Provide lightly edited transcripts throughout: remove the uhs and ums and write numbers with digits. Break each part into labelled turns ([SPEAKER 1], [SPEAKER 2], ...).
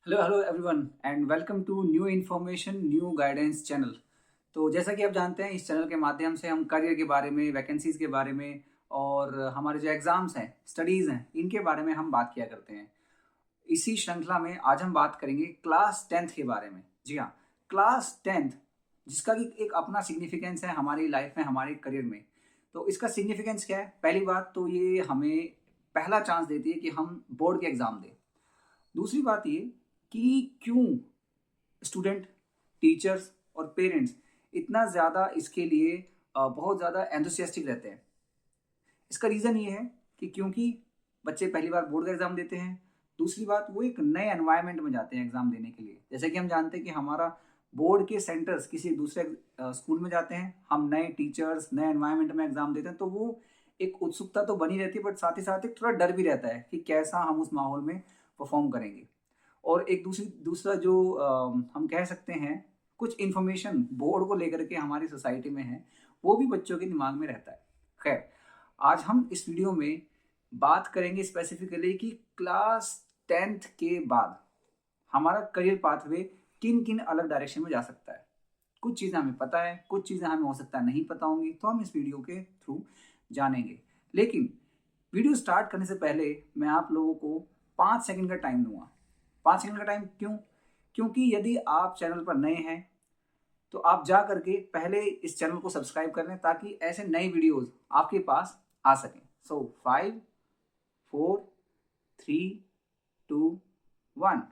[SPEAKER 1] Hello everyone and welcome to new information new guidance channel. तो जैसा कि आप जानते हैं, इस चैनल के माध्यम से हम करियर के बारे में, वैकेंसीज के बारे में और हमारे जो एग्ज़ाम्स हैं, स्टडीज़ हैं, इनके बारे में हम बात किया करते हैं। इसी श्रृंखला में आज हम बात करेंगे क्लास 10th के बारे में। जी हाँ, क्लास 10th जिसका कि एक अपना सिग्निफिकेंस है हमारी लाइफ में, हमारे करियर में। तो इसका सिग्निफिकेंस क्या है? पहली बात तो ये हमें पहला चांस देती है कि हम बोर्ड के एग्ज़ाम दें। दूसरी बात ये कि क्यों स्टूडेंट, टीचर्स और पेरेंट्स इतना ज़्यादा इसके लिए बहुत ज़्यादा एंथुसियास्टिक रहते हैं। इसका रीज़न ये है कि क्योंकि बच्चे पहली बार बोर्ड का एग्ज़ाम देते हैं। दूसरी बात, वो एक नए एनवायरनमेंट में जाते हैं एग्ज़ाम देने के लिए। जैसे कि हम जानते हैं कि हमारा बोर्ड के सेंटर्स किसी दूसरे स्कूल में जाते हैं, हम नए टीचर्स, नए एनवायरनमेंट में एग्ज़ाम देते हैं, तो वो एक उत्सुकता तो बनी रहती है, बट साथ ही साथ एक थोड़ा डर भी रहता है कि कैसा हम उस माहौल में परफॉर्म करेंगे। और एक दूसरा जो हम कह सकते हैं, कुछ इन्फॉर्मेशन बोर्ड को लेकर के हमारी सोसाइटी में है, वो भी बच्चों के दिमाग में रहता है। खैर, आज हम इस वीडियो में बात करेंगे स्पेसिफिकली कि क्लास 10th के बाद हमारा करियर पाथवे किन किन अलग डायरेक्शन में जा सकता है। कुछ चीज़ें हमें पता है, कुछ चीज़ें हमें हो सकता है नहीं पता होंगी, तो हम इस वीडियो के थ्रू जानेंगे। लेकिन वीडियो स्टार्ट करने से पहले मैं आप लोगों को 5 सेकंड का टाइम दूंगा। 5 सेकंड का टाइम क्यों? क्योंकि यदि आप चैनल पर नए हैं तो आप जा करके पहले इस चैनल को सब्सक्राइब कर लें, ताकि ऐसे नई वीडियोस आपके पास आ सकें। सो 5, 4, 3, 2, 1,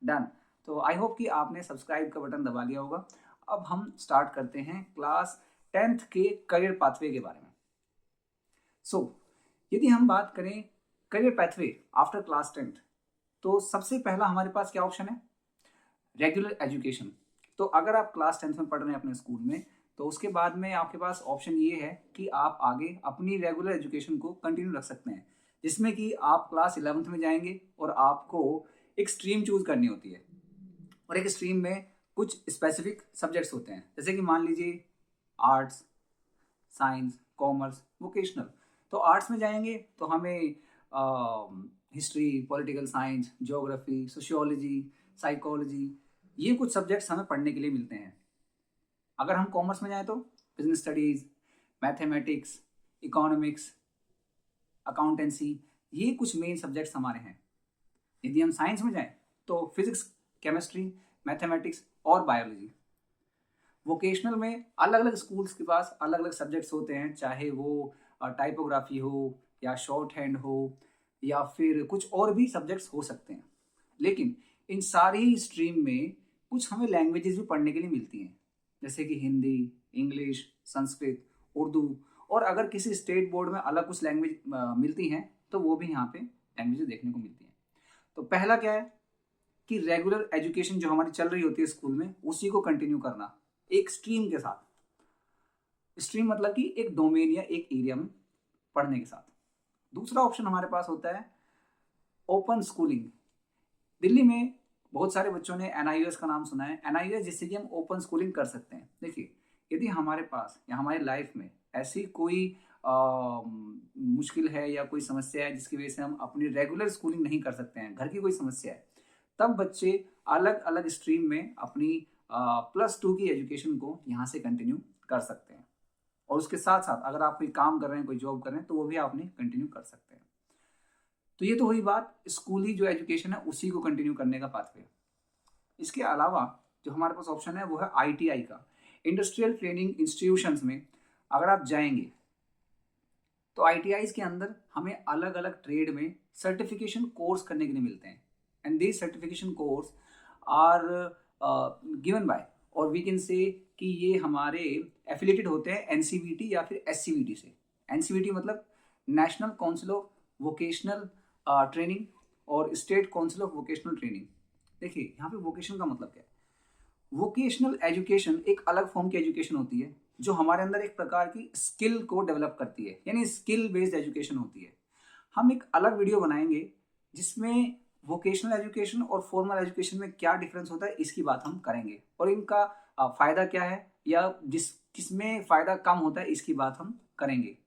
[SPEAKER 1] डन। तो आई होप कि आपने सब्सक्राइब का बटन दबा लिया होगा। अब हम स्टार्ट करते हैं क्लास 10th के करियर पाथवे के बारे में। यदि हम बात करें career pathway after class 10th, तो सबसे पहला हमारे पास क्या ऑप्शन है? Regular education. तो अगर आप क्लास 10th में पढ़ रहे हैं अपने स्कूल में, तो उसके बाद में आपके पास ऑप्शन ये है कि आप आगे अपनी रेगुलर एजुकेशन को कंटिन्यू रख सकते हैं, जिसमें कि आप क्लास 11th में जाएंगे और आपको एक स्ट्रीम चूज करनी होती है। और एक स्ट्रीम में कुछ स्पेसिफिक सब्जेक्ट्स होते हैं, जैसे कि मान लीजिए आर्ट्स, साइंस, कॉमर्स, वोकेशनल। तो आर्ट्स में जाएंगे तो हमें history, political science, geography, sociology, psychology, ये कुछ सब्जेक्ट्स हमें पढ़ने के लिए मिलते हैं। अगर हम कॉमर्स में जाएं तो business studies, mathematics, economics, accountancy, ये कुछ मेन सब्जेक्ट्स हमारे हैं। यदि हम साइंस में जाएं तो फिजिक्स, केमिस्ट्री, मैथमेटिक्स और बायोलॉजी। वोकेशनल में अलग अलग स्कूल्स के पास अलग अलग सब्जेक्ट्स होते हैं, चाहे वो टाइपोग्राफी हो या शॉर्ट हैंड हो या फिर कुछ और भी सब्जेक्ट्स हो सकते हैं। लेकिन इन सारी स्ट्रीम में कुछ हमें लैंग्वेजेस भी पढ़ने के लिए मिलती हैं, जैसे कि हिंदी, इंग्लिश, संस्कृत, उर्दू। और अगर किसी स्टेट बोर्ड में अलग कुछ लैंग्वेज मिलती हैं, तो वो भी यहाँ पे लैंग्वेजेस देखने को मिलती हैं। तो पहला क्या है कि रेगुलर एजुकेशन जो हमारी चल रही होती है स्कूल में, उसी को कंटिन्यू करना एक स्ट्रीम के साथ। स्ट्रीम मतलब कि एक डोमेन या एक एरिया में पढ़ने के साथ। दूसरा ऑप्शन हमारे पास होता है ओपन स्कूलिंग। दिल्ली में बहुत सारे बच्चों ने एनआईओएस का नाम सुना है। एनआईओएस जिससे कि हम ओपन स्कूलिंग कर सकते हैं। देखिए, यदि हमारे पास या हमारी लाइफ में ऐसी कोई मुश्किल है या कोई समस्या है जिसकी वजह से हम अपनी रेगुलर स्कूलिंग नहीं कर सकते हैं, घर की कोई समस्या है, तब बच्चे अलग अलग स्ट्रीम में अपनी +2 की एजुकेशन को यहाँ से कंटिन्यू कर सकते हैं। और उसके साथ साथ अगर आप कोई काम कर रहे हैं, कोई जॉब कर रहे हैं, तो वो भी आपने कंटिन्यू कर सकते हैं। तो ये तो हुई बात स्कूली जो एजुकेशन है उसी को कंटिन्यू करने का पाथवे। इसके अलावा जो हमारे पास ऑप्शन है वो है आईटीआई का। इंडस्ट्रियल ट्रेनिंग इंस्टीट्यूशंस में अगर आप जाएंगे तो आईटीआईज के अंदर हमें अलग अलग ट्रेड में सर्टिफिकेशन कोर्स करने के लिए मिलते हैं। And these certification course are given by, और वी कैन से कि ये हमारे एफिलेटेड होते हैं एनसीवीटी या फिर एससीवीटी से। एनसीवीटी मतलब national council of vocational training और state council of vocational training. देखिए, यहाँ पे वोकेशन का मतलब क्या है? वोकेशनल एजुकेशन एक अलग फॉर्म की एजुकेशन होती है जो हमारे अंदर एक प्रकार की स्किल को डेवलप करती है, यानी स्किल बेस्ड एजुकेशन होती है। हम एक अलग वीडियो बनाएंगे जिसमें वोकेशनल एजुकेशन और फॉर्मल एजुकेशन में क्या डिफरेंस होता है इसकी बात हम करेंगे, और इनका फायदा क्या है या किसमें फायदा कम होता है इसकी बात हम करेंगे।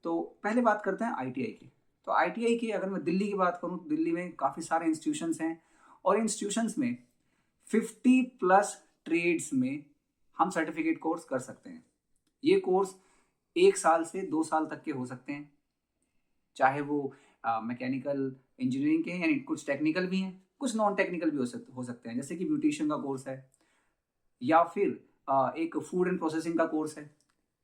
[SPEAKER 1] तो पहले बात करते हैं आईटीआई की। तो आईटीआई की अगर मैं दिल्ली की बात करूं तो दिल्ली में काफ़ी सारे इंस्टीट्यूशंस हैं और इंस्टीट्यूशंस में 50+ ट्रेड्स में हम सर्टिफिकेट कोर्स कर सकते हैं। ये कोर्स 1 साल से 2 साल तक के हो सकते हैं, चाहे वो मैकेनिकल इंजीनियरिंग के हैं, यानी कुछ टेक्निकल भी हैं, कुछ नॉन टेक्निकल भी हो सकते हैं, जैसे कि ब्यूटिशियन का कोर्स है या फिर एक फूड एंड प्रोसेसिंग का कोर्स है।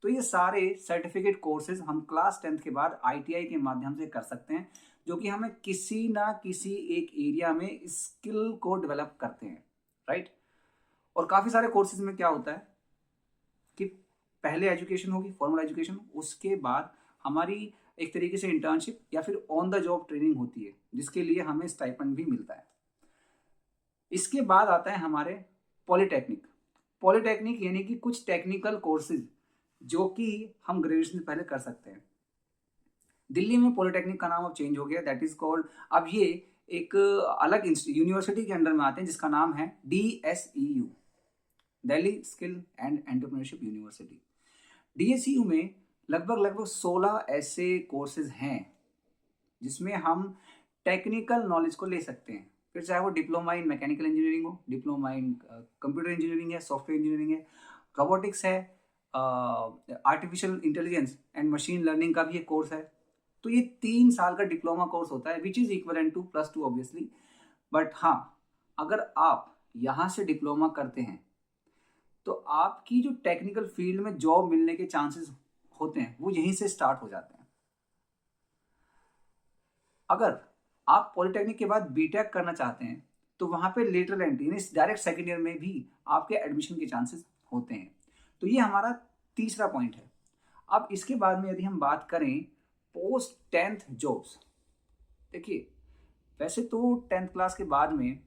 [SPEAKER 1] तो ये सारे सर्टिफिकेट कोर्सेज हम क्लास 10th के बाद ITI के माध्यम से कर सकते हैं, जो कि हमें किसी ना किसी एक एरिया में स्किल को डेवलप करते हैं, राइट। और काफ़ी सारे कोर्सेज में क्या होता है कि पहले एजुकेशन होगी, फॉर्मल एजुकेशन, उसके बाद हमारी एक तरीके से इंटर्नशिप या फिर ऑन द जॉब ट्रेनिंग होती है, जिसके लिए हमें स्टाइपेंड भी मिलता है। इसके बाद आता है हमारे पॉलिटेक्निक यानी कि कुछ टेक्निकल कोर्सेज जो कि हम ग्रेजुएशन से पहले कर सकते हैं। दिल्ली में पॉलिटेक्निक का नाम अब चेंज हो गया, दैट इज कॉल्ड, अब ये एक अलग यूनिवर्सिटी के अंडर में आते हैं जिसका नाम है DSEU, Delhi skill and entrepreneurship university. DSEU में लगभग 16 ऐसे कोर्सेज हैं जिसमें हम टेक्निकल नॉलेज को ले सकते हैं, फिर चाहे वो डिप्लोमा इन मैकेनिकल इंजीनियरिंग हो, डिप्लोमा इन कंप्यूटर इंजीनियरिंग है, सॉफ्टवेयर इंजीनियरिंग है, रोबोटिक्स है, artificial intelligence and machine learning का भी एक कोर्स है। तो ये 3 साल का डिप्लोमा कोर्स होता है, which is equivalent to +2 obviously. But हाँ, अगर आप यहाँ से डिप्लोमा करते हैं तो आपकी जो टेक्निकल फील्ड में जॉब मिलने के चांसेस होते हैं वो यहीं से स्टार्ट हो जाते हैं। अगर आप पॉलिटेक्निक के बाद बीटेक करना चाहते हैं तो वहाँ पे लेटरल एंट्री यानी डायरेक्ट सेकेंड ईयर में भी आपके एडमिशन के चांसेस होते हैं। तो ये हमारा तीसरा पॉइंट है। अब इसके बाद में यदि हम बात करें पोस्ट 10th जॉब्स, देखिए वैसे तो 10th क्लास के बाद में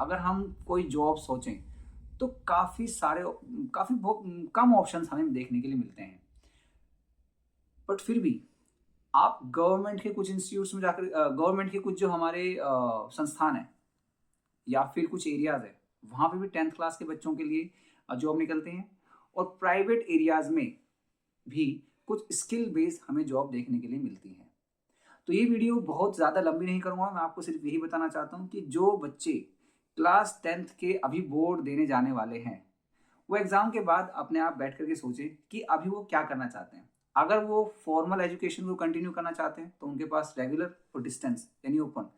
[SPEAKER 1] अगर हम कोई जॉब सोचें तो काफ़ी कम ऑप्शंस हमें देखने के लिए मिलते हैं, बट फिर भी आप गवर्नमेंट के कुछ इंस्टीट्यूट्स में जाकर, गवर्नमेंट के कुछ जो हमारे संस्थान हैं या फिर कुछ एरियाज़ है, वहाँ पे भी 10th क्लास के बच्चों के लिए जॉब निकलते हैं। और प्राइवेट एरियाज़ में भी कुछ स्किल बेस्ड हमें जॉब देखने के लिए मिलती है। तो ये वीडियो बहुत ज़्यादा लंबी नहीं करूँगा, मैं आपको सिर्फ यही बताना चाहता हूँ कि जो बच्चे क्लास 10th के अभी बोर्ड देने जाने वाले हैं, वो एग्ज़ाम के बाद अपने आप बैठ करके सोचें कि अभी वो क्या करना चाहते हैं। अगर वो फॉर्मल एजुकेशन को कंटिन्यू करना चाहते हैं तो उनके पास रेगुलर और डिस्टेंस यानी ओपन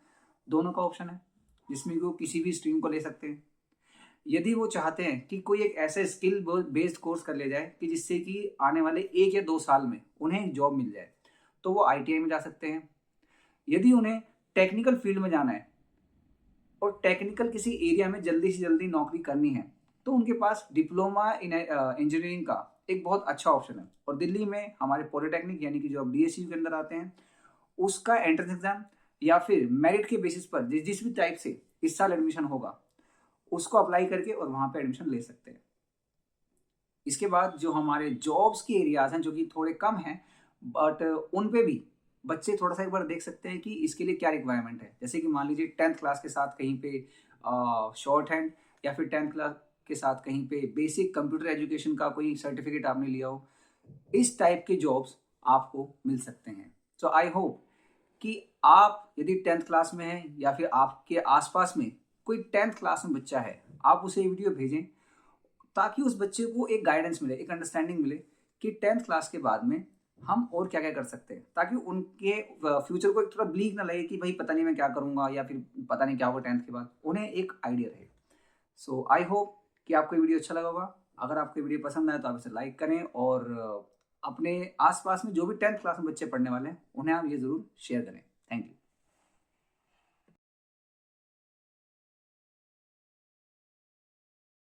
[SPEAKER 1] दोनों का ऑप्शन है, जिसमें वो किसी भी स्ट्रीम को ले सकते हैं। यदि वो चाहते हैं कि कोई एक ऐसे स्किल बेस्ड कोर्स कर ले जाए कि जिससे कि आने वाले 1 या 2 साल में उन्हें जॉब मिल जाए, तो वो ITI में जा सकते हैं। यदि उन्हें टेक्निकल फील्ड में जाना है और टेक्निकल किसी एरिया में जल्दी से जल्दी नौकरी करनी है, तो उनके पास डिप्लोमा इन इंजीनियरिंग का एक बहुत अच्छा ऑप्शन है। और दिल्ली में हमारे पॉलिटेक्निक यानी कि जो अब DSU के अंदर आते हैं, उसका एंट्रेंस एग्जाम या फिर मेरिट के बेसिस पर जिस भी टाइप से इस साल एडमिशन होगा उसको अप्लाई करके और वहाँ पे एडमिशन ले सकते हैं। इसके बाद जो हमारे जॉब्स के एरियाज हैं जो कि थोड़े कम हैं, बट उन पे भी बच्चे थोड़ा सा एक बार देख सकते हैं कि इसके लिए क्या रिक्वायरमेंट है। जैसे कि मान लीजिए 10th क्लास के साथ कहीं पे शॉर्ट हैंड या फिर 10th क्लास के साथ कहीं पे बेसिक कंप्यूटर एजुकेशन का कोई सर्टिफिकेट आपने लिया हो, इस टाइप के जॉब्स आपको मिल सकते हैं। सो आई होप कि आप यदि 10th क्लास में हैं या फिर आपके आसपास में कोई 10th क्लास में बच्चा है, आप उसे ये वीडियो भेजें ताकि उस बच्चे को एक गाइडेंस मिले, एक अंडरस्टैंडिंग मिले कि 10th क्लास के बाद में हम और क्या क्या कर सकते हैं, ताकि उनके फ्यूचर को एक थोड़ा ब्लीक ना लगे कि भाई पता नहीं मैं क्या करूँगा या फिर पता नहीं क्या होगा 10th के बाद, उन्हें एक आइडिया रहे। सो आई होप कि आपको वीडियो अच्छा लगा होगा। अगर आपको वीडियो पसंद आए तो आप इसे लाइक करें और अपने आसपास में जो भी 10th क्लास में बच्चे पढ़ने वाले हैं उन्हें आप ये ज़रूर शेयर करें। Thank you.